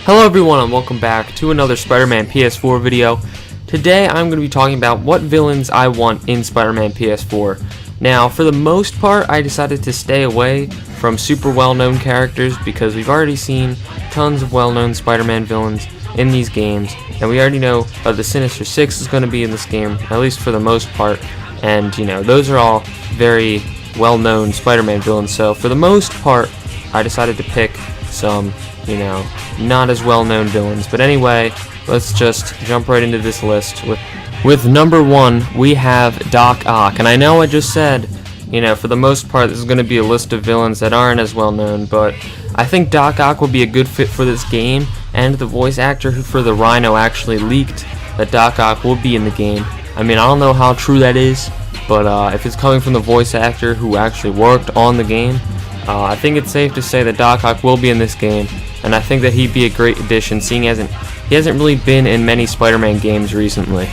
Hello everyone and welcome back to another Spider-Man PS4 video. Today I'm going to be talking about what villains I want in Spider-Man PS4. Now for the most part I decided to stay away from super well-known characters because we've already seen tons of well-known Spider-Man villains in these games, and we already know the Sinister Six is going to be in this game, at least for the most part, and you know, those are all very well-known Spider-Man villains. So for the most part I decided to pick some, you know, not as well-known villains. But anyway, let's just jump right into this list. With number 1, we have Doc Ock. And I know I just said, you know, for the most part this is going to be a list of villains that aren't as well-known, but I think Doc Ock will be a good fit for this game, and the voice actor who for the Rhino actually leaked that Doc Ock will be in the game. I mean, I don't know how true that is, but if it's coming from the voice actor who actually worked on the game, I think it's safe to say that Doc Ock will be in this game, and I think that he'd be a great addition, seeing he hasn't really been in many Spider-Man games recently.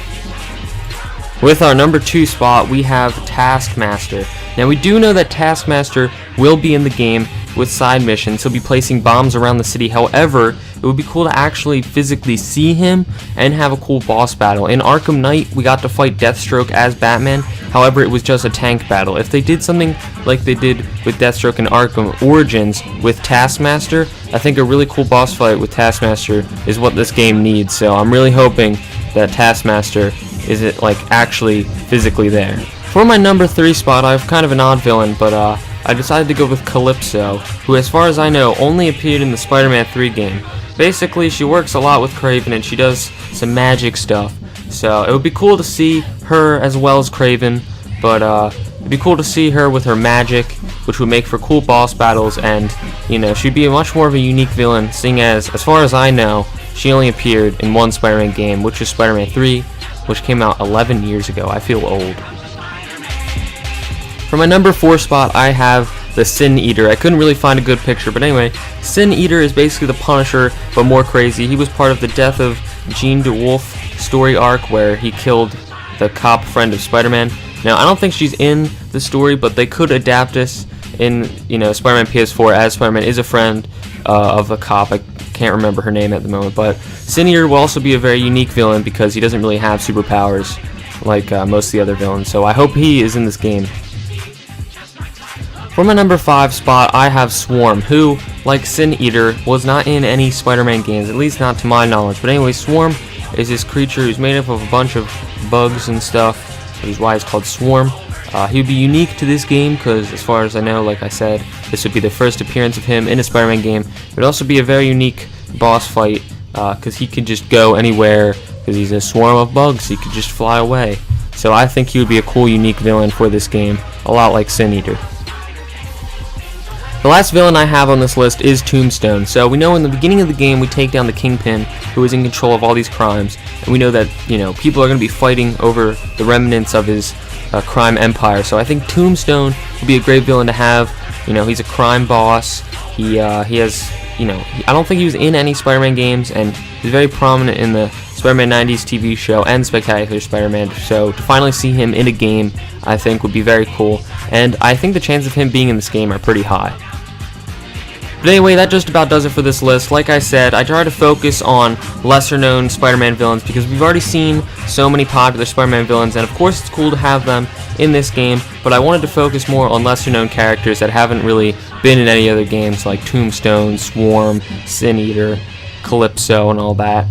With our number 2 spot, we have Taskmaster. Now we do know that Taskmaster will be in the game with side missions. He'll be placing bombs around the city. However, it would be cool to actually physically see him and have a cool boss battle. In Arkham Knight, we got to fight Deathstroke as Batman. However, it was just a tank battle. If they did something like they did with Deathstroke in Arkham Origins with Taskmaster, I think a really cool boss fight with Taskmaster is what this game needs. So I'm really hoping that Taskmaster is actually physically there. For my number 3 spot, I have kind of an odd villain, but I decided to go with Calypso, who as far as I know only appeared in the Spider-Man 3 game. Basically, she works a lot with Kraven and she does some magic stuff. So it would be cool to see her as well as Kraven, but it'd be cool to see her with her magic, which would make for cool boss battles, and you know, she'd be much more of a unique villain, seeing as far as I know, she only appeared in one Spider-Man game, which is Spider-Man 3, which came out 11 years ago. I feel old. For my number 4 spot, I have the Sin Eater. I couldn't really find a good picture, but anyway, Sin Eater is basically the Punisher, but more crazy. He was part of the Death of Jean DeWolf story arc where he killed the cop friend of Spider-Man. Now, I don't think she's in the story, but they could adapt this in, you know, Spider-Man PS4, as Spider-Man is a friend of a cop. I can't remember her name at the moment, but Sin Eater will also be a very unique villain because he doesn't really have superpowers like most of the other villains, so I hope he is in this game. For my number 5 spot, I have Swarm, who, like Sin Eater, was not in any Spider-Man games, at least not to my knowledge. But anyway, Swarm is this creature who's made up of a bunch of bugs and stuff, which is why it's called Swarm. He would be unique to this game because, as far as I know, like I said, this would be the first appearance of him in a Spider-Man game. It would also be a very unique boss fight because he could just go anywhere because he's a swarm of bugs. He could just fly away. So I think he would be a cool, unique villain for this game, a lot like Sin Eater. The last villain I have on this list is Tombstone. So we know in the beginning of the game we take down the Kingpin, who is in control of all these crimes, and we know that, you know, people are going to be fighting over the remnants of his crime empire. So I think Tombstone would be a great villain to have. You know, he's a crime boss. He has, you know, I don't think he was in any Spider-Man games, and he's very prominent in the Spider-Man 90s TV show and Spectacular Spider-Man. So to finally see him in a game, I think would be very cool, and I think the chances of him being in this game are pretty high. But anyway, that just about does it for this list. Like I said, I try to focus on lesser-known Spider-Man villains because we've already seen so many popular Spider-Man villains, and of course it's cool to have them in this game, but I wanted to focus more on lesser-known characters that haven't really been in any other games, like Tombstone, Swarm, Sin Eater, Calypso, and all that.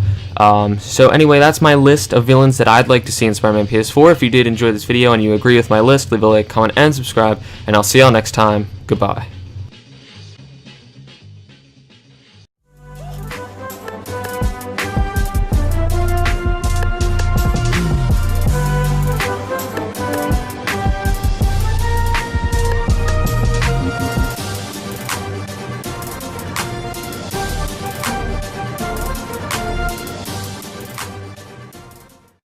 So anyway, that's my list of villains that I'd like to see in Spider-Man PS4. If you did enjoy this video and you agree with my list, leave a like, comment, and subscribe, and I'll see y'all next time. Goodbye.